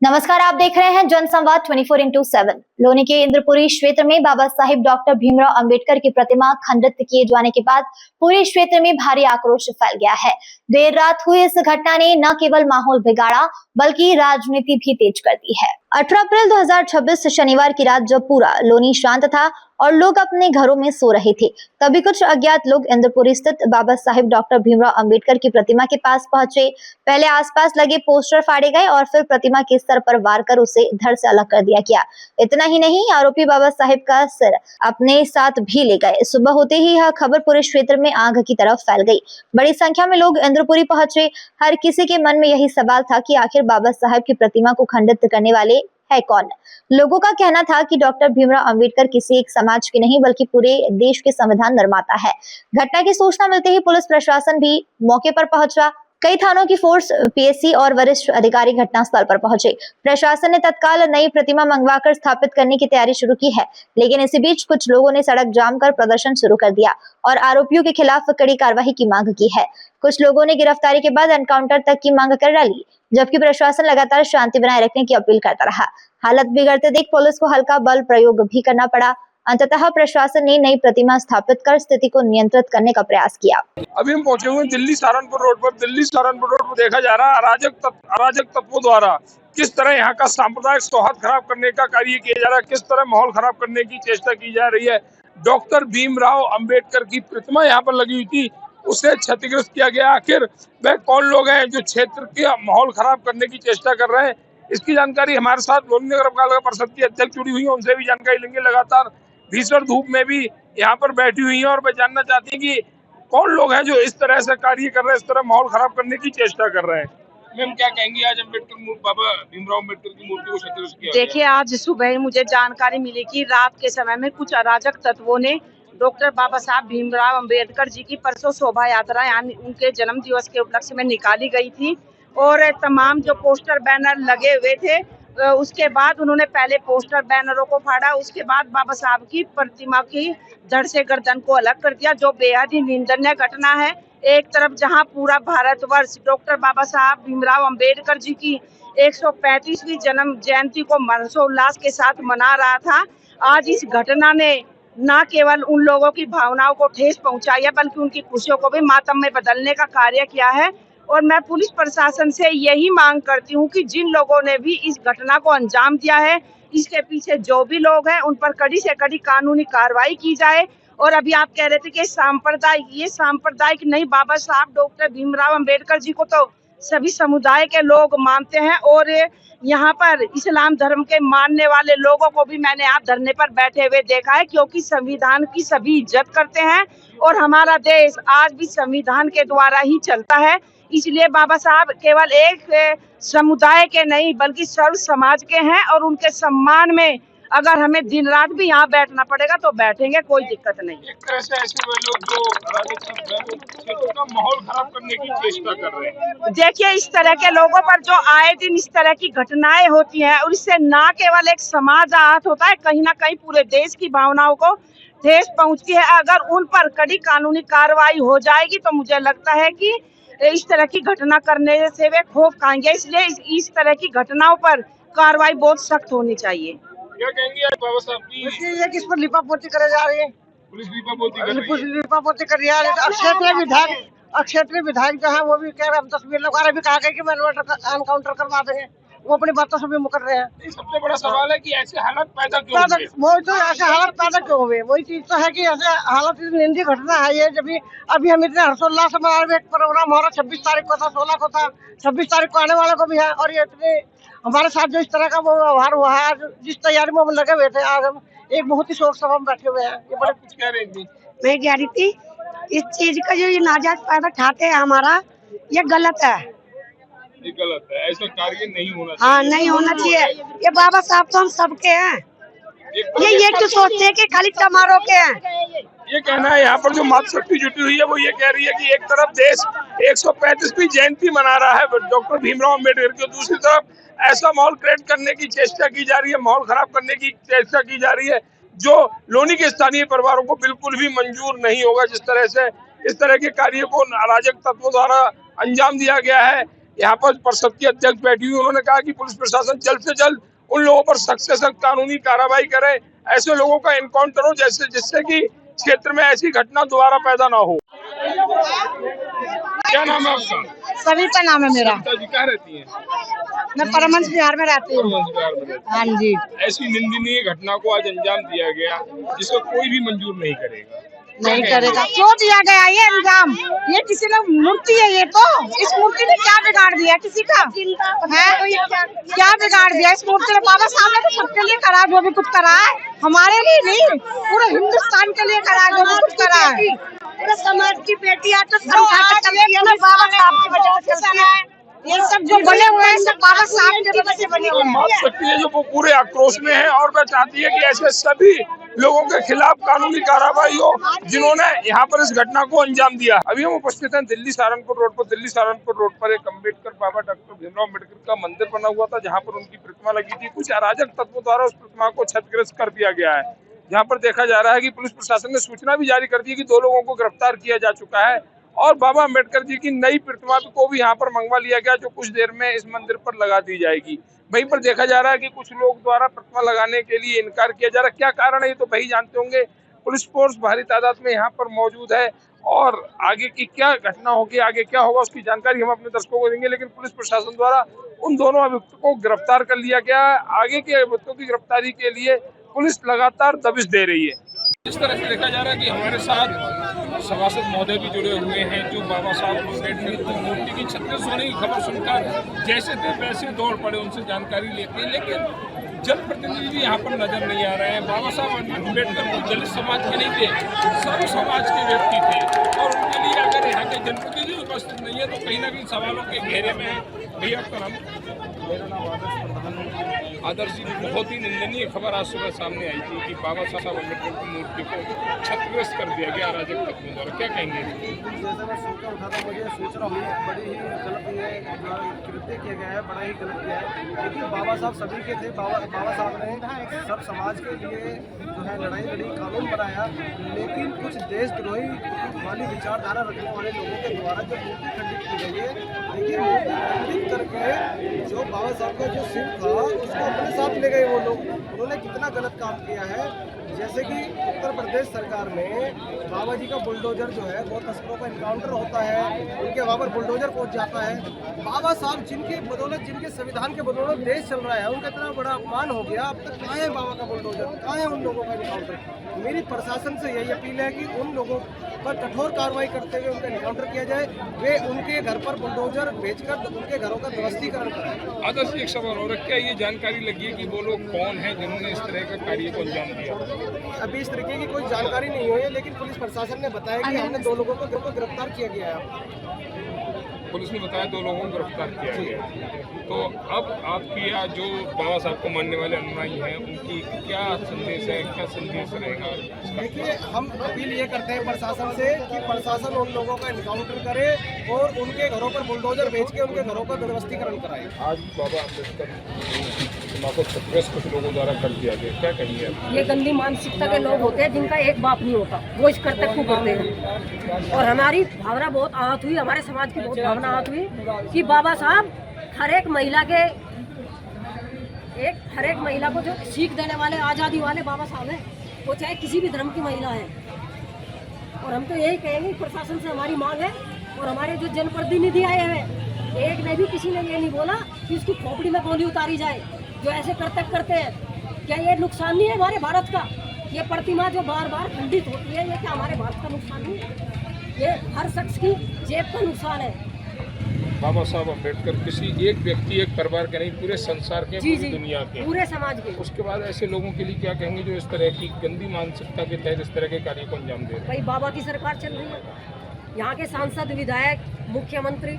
नमस्कार, आप देख रहे हैं जनसंवाद 24x7। लोनी के इंद्रपुरी क्षेत्र में बाबा साहिब डॉक्टर भीमराव अंबेडकर की प्रतिमा खंडित किए जाने के बाद पूरे क्षेत्र में भारी आक्रोश फैल गया है। देर रात हुई इस घटना ने न केवल माहौल बिगाड़ा बल्कि राजनीति भी तेज कर दी है। 18 अप्रैल 2026 शनिवार की रात जब पूरा लोनी शांत था और लोग अपने घरों में सो रहे थे, तभी कुछ अज्ञात लोग इंद्रपुरी स्थित बाबा साहिब डॉक्टर भीमराव अंबेडकर की प्रतिमा के पास पहुंचे। पहले आसपास लगे पोस्टर फाड़े गए और फिर प्रतिमा के सर पर वार कर उसे धड़ से अलग कर दिया गया। इतना ही नहीं, आरोपी बाबा साहिब का सिर अपने साथ भी ले गए। सुबह होते ही यह खबर पूरे क्षेत्र में आग की तरफ फैल गई। बड़ी संख्या में लोग इंद्रपुरी पहुंचे। हर किसी के मन में यही सवाल था कि आखिर बाबा साहिब की प्रतिमा को खंडित करने वाले है कौन। लोगों का कहना था कि डॉक्टर भीमराव अंबेडकर किसी एक समाज के नहीं बल्कि पूरे देश के संविधान निर्माता है। घटना की सूचना मिलते ही पुलिस प्रशासन भी मौके पर पहुंचा। कई थानों की फोर्स, पीएससी और वरिष्ठ अधिकारी घटनास्थल पर पहुंचे। प्रशासन ने तत्काल नई प्रतिमा मंगवाकर स्थापित करने की तैयारी शुरू की है, लेकिन इसी बीच कुछ लोगों ने सड़क जाम कर प्रदर्शन शुरू कर दिया और आरोपियों के खिलाफ कड़ी कार्रवाई की मांग की है। कुछ लोगों ने गिरफ्तारी के बाद एनकाउंटर तक की मांग कर डाली, जबकि प्रशासन लगातार शांति बनाए रखने की अपील करता रहा। हालत बिगड़ते देख पुलिस को हल्का बल प्रयोग भी करना पड़ा। अंततः प्रशासन ने नई प्रतिमा स्थापित कर स्थिति को नियंत्रित करने का प्रयास किया। अभी हम पहुंचे हुए दिल्ली सहारनपुर रोड पर। दिल्ली सहारनपुर रोड पर देखा जा रहा है अराजक तत्वों द्वारा किस तरह यहाँ का सांप्रदायिक सौहार्द खराब करने का कार्य किया जा रहा है, किस तरह माहौल खराब करने की चेष्टा की जा रही है। डॉक्टर भीमराव अंबेडकर की प्रतिमा यहाँ पर लगी हुई थी, उसे क्षतिग्रस्त किया गया। आखिर वह कौन लोग हैं जो क्षेत्र के माहौल खराब करने की चेष्टा कर रहे हैं, इसकी जानकारी हमारे साथ लोनी नगर पालिका परिषद की अध्यक्ष जुड़ी हुई है, उनसे भी जानकारी लेंगे। लगातार भीषण धूप में भी यहाँ पर बैठी हुई हैं और वे जानना चाहती हैं कि कौन लोग हैं जो इस तरह से कार्य कर रहे हैं, इस तरह माहौल खराब करने की चेष्टा कर रहे हैं। मैम, क्या कहेंगी आज बाबा भीमराव अंबेडकर की मूर्ति को क्षतिग्रस्त किया? देखिए, आज सुबह मुझे जानकारी मिली कि रात के समय में कुछ अराजक तत्वों ने डॉक्टर बाबा साहब भीमराव अंबेडकर जी की परसों शोभा यात्रा यानी उनके जन्म दिवस के उपलक्ष्य में निकाली गई थी और तमाम जो पोस्टर बैनर लगे हुए थे, उसके बाद उन्होंने पहले पोस्टर बैनरों को फाड़ा, उसके बाद बाबा साहब की प्रतिमा की धड़ से गर्दन को अलग कर दिया, जो बेहद ही निंदनीय घटना है। एक तरफ जहां पूरा भारतवर्ष डॉक्टर बाबा साहब भीमराव अंबेडकर जी की 135वीं जन्म जयंती को हर्षोल्लास के साथ मना रहा था, आज इस घटना ने न केवल उन लोगों की भावनाओं को ठेस पहुंचाई है बल्कि उनकी खुशियों को भी मातम में बदलने का कार्य किया है। और मैं पुलिस प्रशासन से यही मांग करती हूँ कि जिन लोगों ने भी इस घटना को अंजाम दिया है, इसके पीछे जो भी लोग हैं उन पर कड़ी से कड़ी कानूनी कार्रवाई की जाए। और अभी आप कह रहे थे कि ये सांप्रदायिक नहीं, बाबा साहब डॉक्टर भीमराव अंबेडकर जी को तो सभी समुदाय के लोग मानते हैं और यहाँ पर इस्लाम धर्म के मानने वाले लोगों को भी मैंने आप धरने पर बैठे हुए देखा है, क्योंकि संविधान की सभी इज्जत करते हैं और हमारा देश आज भी संविधान के द्वारा ही चलता है। इसलिए बाबा साहब केवल एक समुदाय के नहीं बल्कि सर्व समाज के हैं और उनके सम्मान में अगर हमें दिन रात भी यहाँ बैठना पड़ेगा तो बैठेंगे, कोई दिक्कत नहीं। एक तरह से ऐसे वे लोग जो क्षेत्र का माहौल खराब करने की चेष्टा कर रहे हैं। देखिए, इस तरह के लोगों पर जो आए दिन इस तरह की घटनाएं होती हैं और इससे न केवल एक समाज आहत होता है, कहीं ना कहीं पूरे देश की भावनाओं को ठेस पहुंचती है। अगर उन पर कड़ी कानूनी कार्रवाई हो जाएगी तो मुझे लगता है कि इस तरह की घटना करने से वे खौफ खाएंगे। इसलिए इस तरह की घटनाओं पर कार्रवाई बहुत सख्त होनी चाहिए। क्या कहेंगे आज बाबा साहब की? ये किस पर लिपापोती करे जा रही है? पुलिस लिपापोती कर रही है। लिपापोती कर रही है। क्षेत्रीय विधायक जो है वो भी कह रहे हम तस्वीर लगा रहे, भी कहा गया कि मैं एनकाउंटर करवा देंगे, वो अपनी बातों से भी मुकर रहे हैं। सबसे बड़ा सवाल है कि ऐसे हालत पैदा क्यों हुए? वही तो, ऐसे हालत पैदा क्यों हुए? वही चीज तो है कि ऐसे हालत निंदी घटना है ये। जब अभी हम इतने हर्षोल्लास से मना रहे, एक प्रोग्राम हो रहा 26 तारीख को था, 16 को था, 26 तारीख को आने वाले को भी है। और ये इतने हमारे साथ जो इस तरह का वो व्यवहार हुआ है, जिस तैयारी में हम लगे हुए थे, आज हम एक बहुत ही शोक सभा में बैठे हुए हैं। ये बड़े कुछ कह रही थी। मैं कह रही थी इस चीज का जो ये नाजायज फायदा उठाते हैं हमारा, ये गलत है। ये गलत है, ऐसा कार्य नहीं होना चाहिए। हाँ, नहीं होना चाहिए। ये बाबा साहब तो हम सबके हैं, ये क्यों सोचते हैं कि खाली समारोह के हैं। ये कहना है यहाँ पर जो मातृशक्ति जुटी हुई है वो ये कह रही है कि एक तरफ देश 135वीं जयंती मना रहा है डॉक्टर भीमराव अंबेडकर की, दूसरी तरफ ऐसा माहौल क्रिएट करने की चेष्टा की जा रही है, माहौल खराब करने की चेष्टा की जा रही है, जो लोनी के स्थानीय परिवारों को बिल्कुल भी मंजूर नहीं होगा। जिस तरह से इस तरह के कार्य को अराजक तत्वों द्वारा अंजाम दिया गया है, यहाँ पर परिषद की अध्यक्ष बैठी हुई, उन्होंने कहा कि पुलिस प्रशासन जल्द से जल्द उन लोगों पर सख्त से सख्त कानूनी कार्रवाई करे, ऐसे लोगों का इनकाउंटर हो जिससे कि क्षेत्र में ऐसी घटना दोबारा पैदा ना हो। क्या नाम है आपका? सविता नाम है मेरा। जी क्या रहती हैं? मैं परमंश बिहार में रहती हूँ। हाँ जी। ऐसी निंदनीय घटना को आज अंजाम दिया गया जिसको कोई भी मंजूर नहीं करेगा। नहीं करेगा। क्यों दिया गया ये अंजाम? ये किसी ने मूर्ति है, ये तो इस मूर्ति ने क्या बिगाड़ दिया किसी का है? क्या बिगाड़ दिया इस मूर्ति ने? बाबा साहब ने तो सबके लिए करा, जो भी कुछ करा है हमारे लिए नहीं, पूरे हिंदुस्तान के लिए करा, जो भी कुछ करा है। पूरे समाज की बेटियां तो बाबा साहब की वजह से चलती है। ये सब जो बने हुए हैं सब बाबा साहब की वजह से बने हुए हैं। माफ सकती है जो वो पूरे आक्रोश में है और वह चाहती है कि ऐसे सभी लोगों के खिलाफ कानूनी कार्रवाई हो जिन्होंने यहाँ पर इस घटना को अंजाम दिया। अभी हम उपस्थित हैं दिल्ली सहारनपुर रोड पर एक अम्बेडकर बाबा डॉक्टर भीमराव अम्बेडकर का मंदिर बना हुआ था, जहाँ पर उनकी प्रतिमा लगी थी। कुछ अराजक तत्वों द्वारा उस प्रतिमा को क्षतिग्रस्त कर दिया गया है। यहाँ पर देखा जा रहा है कि पुलिस प्रशासन ने सूचना भी जारी कर दी है कि 2 लोगों को गिरफ्तार किया जा चुका है और बाबा अम्बेडकर जी की नई प्रतिमा को भी यहाँ पर मंगवा लिया गया, जो कुछ देर में इस मंदिर पर लगा दी जाएगी। वहीं पर देखा जा रहा है कि कुछ लोग द्वारा प्रतिमा लगाने के लिए इनकार किया जा रहा है। क्या कारण है ये तो वही जानते होंगे। पुलिस फोर्स भारी तादाद में यहाँ पर मौजूद है और आगे की क्या घटना होगी, आगे क्या होगा उसकी जानकारी हम अपने दर्शकों को देंगे। लेकिन पुलिस प्रशासन द्वारा उन दोनों अभियुक्तों को गिरफ्तार कर लिया गया है। आगे के अभियुक्तों की गिरफ्तारी के लिए पुलिस लगातार दबिश दे रही है। इस तरह से देखा जा रहा है कि हमारे साथ सभासद महोदय भी जुड़े हुए हैं, जो बाबा साहब अम्बेडकर की मूर्ति की क्षतिग्रस्त होने की खबर सुनकर जैसे थे वैसे दौड़ पड़े, उनसे जानकारी लेते हैं। लेकिन जनप्रतिनिधि भी यहाँ पर नजर नहीं आ रहे हैं। बाबा साहब अम्बेडकर को दलित समाज के नहीं थे, सर्व समाज के व्यक्ति थे और उनके लिए अगर यहाँ के जनप्रतिनिधि उपस्थित नहीं है तो कहीं ना कहीं सवालों के घेरे में है। भैया आपका नाम? मेरा नाम आदर्श जी। बहुत ही निंदनीय खबर आज सुबह सामने आई थी कि बाबा साहब अम्बेडकर की मूर्ति को क्षतिग्रस्त कर दिया गया अराजक तत्वों द्वारा, क्या कहेंगे? जैसे मैं सोच उठा था, मुझे सोच रहा हूँ बड़ी ही गलत कृत्य किया गया है, बड़ा ही गलत किया है। क्योंकि बाबा साहब सभी के थे। बाबा साहब ने सब समाज के लिए जो है लड़ाई लड़ी, कानून बनाया, लेकिन कुछ देशद्रोही वाली विचारधारा रखने वाले लोगों के द्वारा जब मूर्ति खंडित की गई है, देखिए मूर्ति खंडित करके जो बाबा साहब का जो सिर था उसको अपने साथ ले गए वो लोग। उन्होंने कितना गलत काम किया है। जैसे कि उत्तर प्रदेश सरकार में बाबा जी का बुलडोजर जो है, वो तस्करों का इनकाउंटर होता है, उनके वहाँ पर बुलडोजर पहुँच जाता है। बाबा साहब जिनके बदौलत, जिनके संविधान के बदौलत देश चल रहा है, उनका इतना बड़ा अपमान हो गया, अब तक कहाँ है बाबा का बुलडोजर, कहाँ है उन लोगों का इनकाउंटर? मेरी प्रशासन से यही अपील है कि उन लोगों पर कठोर कार्रवाई करते हुए उनका इनकाउंटर किया जाए। वे उनके घर पर बुलडोजर भेजकर उनके घरों का ध्वस्तीकरण करें। आदर्श एक सवाल और क्या ये जानकारी लगी है कि वो लोग कौन हैं जिन्होंने इस तरह का कार्य को अंजाम दिया? अभी इस तरीके की कोई जानकारी नहीं हुई है, लेकिन पुलिस प्रशासन ने बताया कि हमने 2 लोगों को गिरफ्तार किया गया है। पुलिस ने बताया 2 लोगों को गिरफ्तार किया गया। तो अब आपकी जो बाबा साहब को मानने वाले अनुयायी हैं उनकी क्या संदेश है, क्या संदेश रहेगा? देखिए, हम अपील ये करते हैं प्रशासन से कि प्रशासन उन लोगों का इनकाउंटर करे और उनके घरों पर बुलडोजर भेज के उनके घरों का व्यवस्थीकरण कराए। आज बाबा अम्बेडकर को क्षतिग्रस्त कुछ लोगों द्वारा कर दिया गया, क्या कहेंगे आप? ये गंदी मानसिकता के लोग होते हैं जिनका एक बाप नहीं होता, वो इस कर्तव्य को करते हैं। और हमारी भावना बहुत आहत हुई, हमारे समाज की बहुत भावना आहत हुई कि बाबा साहब हर एक महिला को जो सीख देने वाले, आज़ादी वाले बाबा साहब हैं, वो चाहे किसी भी धर्म की महिला है। और हम तो यही कहेंगे, प्रशासन से हमारी मांग है और हमारे जो जनप्रतिनिधि आए हैं, एक ने भी किसी ने ये नहीं बोला कि उसकी खोपड़ी में गोली उतारी जाए। जो ऐसे कर्तव्य करते हैं, क्या ये नुकसान नहीं है हमारे भारत का? ये प्रतिमा जो बार बार खंडित होती है, ये क्या हमारे भारत का नुकसान नहीं है? ये हर शख्स की जेब का नुकसान है। बाबा साहब अम्बेडकर किसी एक व्यक्ति, एक परिवार के नहीं, पूरे संसार के, पूरी दुनिया के, पूरे समाज के। उसके बाद ऐसे लोगों के लिए क्या कहेंगे जो इस तरह की गंदी मानसिकता के तहत इस तरह के कार्य को अंजाम दे रहे हैं? भाई बाबा की सरकार चल रही है, यहाँ के सांसद, विधायक, मुख्यमंत्री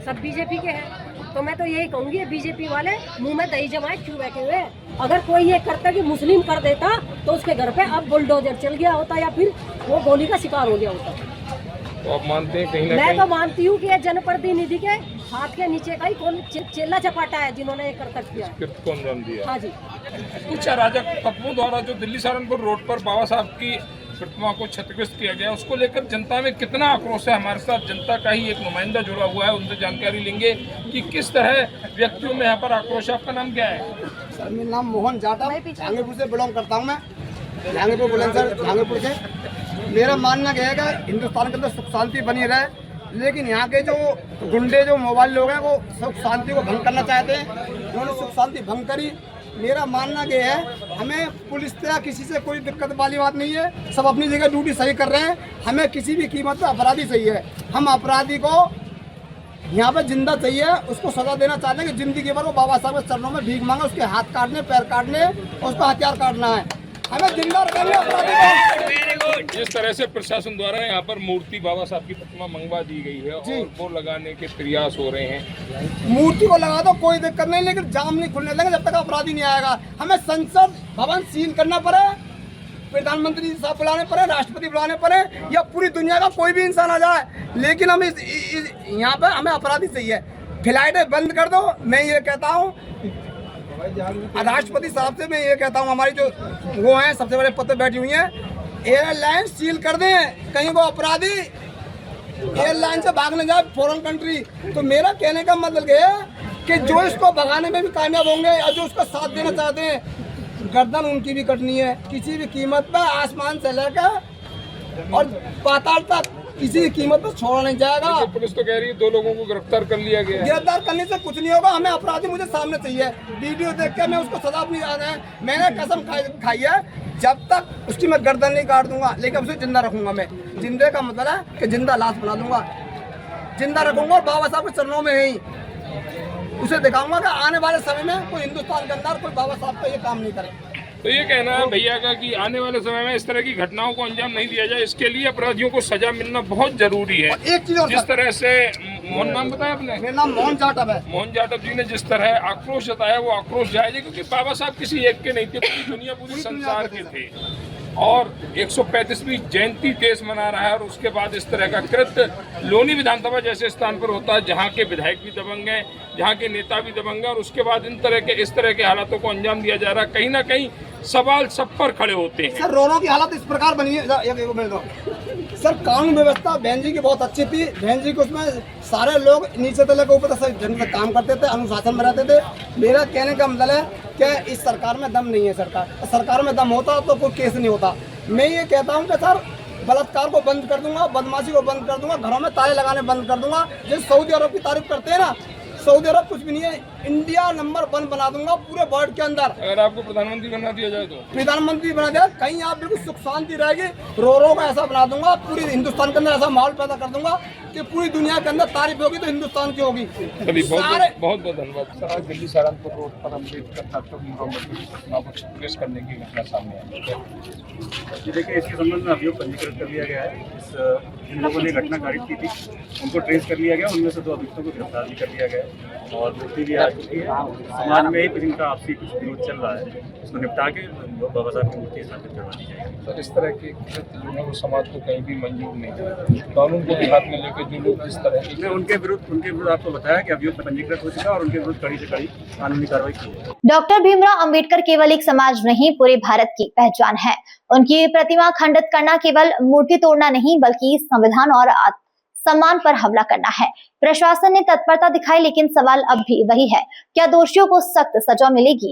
सब बीजेपी के हैं। तो मैं तो यही कहूँगी, बीजेपी वाले मुंह में दही जमाए क्यों बैठे हुए? अगर कोई ये करता कि मुस्लिम कर देता तो उसके घर पे अब बुलडोजर चल गया होता या फिर वो गोली का शिकार हो गया होता। तो आप मानते हैं कहीं ना कहीं? मैं तो मानती हूँ कि ये जनप्रतिनिधि के हाथ के नीचे का ही कौन चेला चपाटा है जिन्होंने ये कर्तव्य किया, कृत्य को अंजाम दिया। हाँ जी। कुछ अराजक तत्वों द्वारा जो दिल्ली सहारनपुर रोड पर बाबा साहब की प्रतिमा को क्षतिग्रस्त किया गया, उसको लेकर जनता में कितना आक्रोश है। हमारे साथ जनता का ही एक नुमाइंदा जुड़ा हुआ है, उनसे जानकारी लेंगे कि किस तरह व्यक्तियों में यहाँ पर आक्रोश। आपका नाम क्या है? सर मेरा नाम मोहन जाटव, जहांगीरपुर से बिलोंग करता हूँ मैं। जहांगीरपुर बुलंदशहर जहांगीरपुर से। मेरा मानना यह है कि हिंदुस्तान के अंदर सुख शांति बनी रहे, लेकिन यहाँ के जो गुंडे जो मोबाइल लोग हैं वो सुख शांति को भंग करना चाहते हैं। उन्होंने सुख शांति भंग करी। मेरा मानना ये है, हमें पुलिस से किसी से कोई दिक्कत वाली बात नहीं है, सब अपनी जगह ड्यूटी सही कर रहे हैं। हमें किसी भी कीमत पर अपराधी सही है, हम अपराधी को यहाँ पे जिंदा चाहिए, उसको सजा देना चाहते हैं कि जिंदगी भर वो बाबा साहब के चरणों में भीख मांगे, उसके हाथ काटने, पैर काटने, उसका हथियार काटना है। हमें जिंदा रखेंगे अपराधी को। जिस तरह से प्रशासन द्वारा यहाँ पर मूर्ति बाबा साहब की प्रतिमा मंगवा दी गई है और वो लगाने के प्रयास हो रहे हैं, मूर्ति को लगा दो कोई दिक्कत नहीं, लेकिन जाम नहीं खुलने देंगे जब तक अपराधी नहीं आएगा। हमें संसद भवन सील करना पड़े, प्रधानमंत्री साहब बुलाने पड़े, राष्ट्रपति बुलाने पड़े, या पूरी दुनिया का कोई भी इंसान आ जाए, लेकिन हम यहाँ पे हमें अपराधी चाहिए। फ्लाइटें बंद कर दो, मैं ये कहता हूँ राष्ट्रपति साहब से, मैं ये कहता हूँ हमारी जो वो हैं सबसे बड़े पद पे बैठी हुई हैं, एयरलाइन सील कर दें, कहीं वो अपराधी एयरलाइन से भागने जाए फॉरेन कंट्री। तो मेरा कहने का मतलब ये है कि जो इसको भगाने में भी कामयाब होंगे या जो उसका साथ देना चाहते हैं, गर्दन उनकी भी कटनी है किसी भी कीमत पर। आसमान से लेकर और पाताल तक किसी भी कीमत पर छोड़ा नहीं जाएगा। तो पुलिस तो कह रही है 2 लोगों को गिरफ्तार कर लिया गया है। गिरफ्तार करने से कुछ नहीं होगा, हमें अपराधी मुझे सामने चाहिए। वीडियो देख के मैं उसको सजा नहीं आ रहा है, मैंने कसम खाई है जब तक उसकी मैं गर्दन नहीं काट दूंगा, लेकिन उसे जिंदा रखूंगा। मैं जिंदे का मतलब है कि जिंदा लाश बना दूंगा, जिंदा रखूंगा और बाबा साहब के चरणों में ही उसे दिखाऊंगा कि आने वाले समय में कोई हिंदुस्तान के अंदर कोई बाबा साहब का ये काम नहीं करे। तो ये कहना है भैया का कि आने वाले समय में इस तरह की घटनाओं को अंजाम नहीं दिया जाए, इसके लिए अपराधियों को सजा मिलना बहुत जरूरी है। एक चीज और, जिस तरह से मोहन नाम बताया आपने? मेरा नाम मोहन जाटव है। मोहन जाटव जी ने जिस तरह आक्रोश जताया वो आक्रोश जायज है, क्योंकि बाबा साहब किसी एक के नहीं थे, पूरी दुनिया पूरी संसार के थे और 135वीं जयंती देश मना रहा है। और उसके बाद इस तरह का कृत्य लोनी विधानसभा जैसे स्थान पर होता है जहाँ के विधायक भी दबंग हैं, जहाँ के नेता भी दबंग हैं, और उसके बाद इस तरह के हालातों को अंजाम दिया जा रहा है। कहीं ना कहीं सवाल सब पर खड़े होते हैं। सर रोनों की हालत इस प्रकार बनी है, सर कानून व्यवस्था बहन जी की बहुत अच्छी थी। बहन जी को उसमें सारे लोग नीचे से लेकर ऊपर तक ढंग से काम करते थे, अनुशासन में रहते थे। मेरा कहने का मतलब है कि इस सरकार में दम नहीं है। सरकार में दम होता तो कोई केस नहीं होता। मैं ये कहता हूँ कि सर बलात्कार को बंद कर दूंगा, बदमाशी को बंद कर दूंगा, घरों में ताले लगाने बंद कर दूंगा। जैसे सऊदी अरब की तारीफ करते हैं ना, सऊदी अरब कुछ भी नहीं है, इंडिया नंबर 1 बना दूंगा पूरे वर्ल्ड के अंदर। अगर आपको प्रधानमंत्री बना दिया जाए तो? प्रधानमंत्री बना दिया, कहीं आप बिल्कुल सुख शांति रहेगी। रो का ऐसा बना दूंगा, पूरी हिंदुस्तान के अंदर ऐसा माहौल पैदा कर दूंगा कि पूरी दुनिया के अंदर तारीफ होगी तो हिंदुस्तान की होगी। बहुत बहुत धन्यवाद सर। आज दिल्ली सहारनपुर रोड पर अम्बेडकर डॉक्टर भीमराव अम्बेडकर की प्रतिमा को क्षतिग्रस्त करने की घटना सामने आई। देखिए इसके संबंध में अभियोग पंजीकृत कर लिया गया है। जिन लोगों ने घटना कारित की थी उनको ट्रेस कर लिया गया, उनमें से 2 अभियुक्तों को गिरफ्तार भी कर लिया गया और मूर्ति भी आ चुकी है। समाज में ही जिनका आपसी कुछ विरोध चल रहा है उसको निपटा के बाबा साहब की मूर्ति स्थापित करवा दी जाएगी। सर इस तरह के कृत्य जो है वो समाज को कहीं भी मंजूर नहीं है। कानून को हाथ में लेकर जो लोग इस तरह की उनके विरुद्ध आपको बताया कि अभियोग पंजीकृत हो चुका और उनके विरुद्ध कड़ी से कड़ी कानूनी कार्रवाई की है। डॉक्टर भीमराव अंबेडकर केवल एक समाज नहीं पूरे भारत की पहचान है। उनकी प्रतिमा खंडित करना केवल मूर्ति तोड़ना नहीं बल्कि संविधान और सम्मान पर हमला करना है। प्रशासन ने तत्परता दिखाई, लेकिन सवाल अब भी वही है, क्या दोषियों को सख्त सजा मिलेगी?